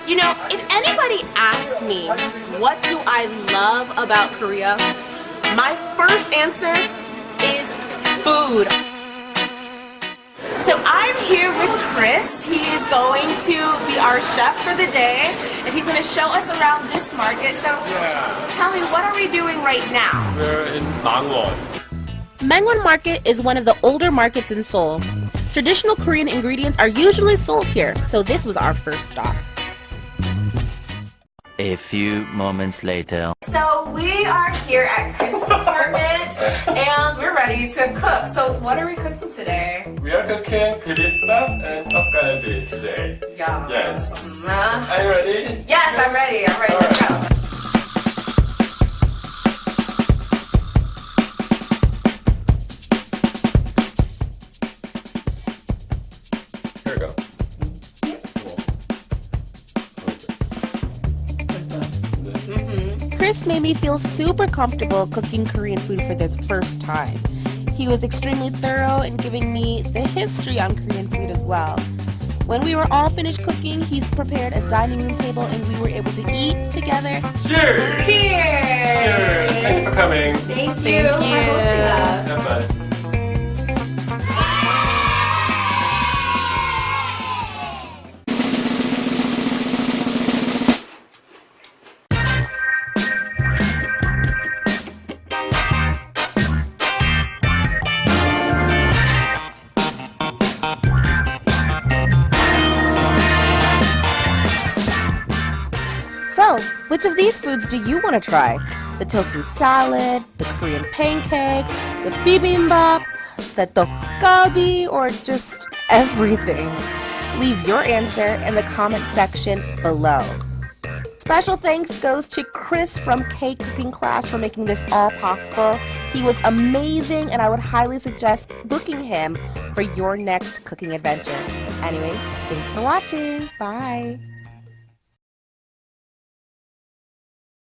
You know, if anybody asks me what do I love about Korea, my first answer is food. So I'm here with Chris. He is going to be our chef for the day, and he's going to show us around this market. So tell me, what are we doing right now? We're in Mangwon. Mangwon Market is one of the older markets in Seoul. Traditional Korean ingredients are usually sold here, so this was our first stop. A few moments later. So we are here at Chris's apartment, and we're ready to cook. So what are we cooking today? We are cooking bibimbap and tteokgalbi today. Yeah. Yes. Are you ready? Yes, I'm ready. I'm ready. Let's go. Here we go. Chris made me feel super comfortable cooking Korean food for the first time. He was extremely thorough in giving me the history on Korean food as well. When we were all finished cooking, he's prepared a dining room table and we were able to eat together. Cheers! Cheers! Cheers! Thank you for coming. Thank you for hosting us. Have fun. So, which of these foods do you want to try? The tofu salad, the Korean pancake, the bibimbap, the tteokgalbi, or just everything? Leave your answer in the comment section below. Special thanks goes to Chris from K Cooking Class for making this all possible. He was amazing, and I would highly suggest booking him for your next cooking adventure. Anyways, thanks for watching. Bye.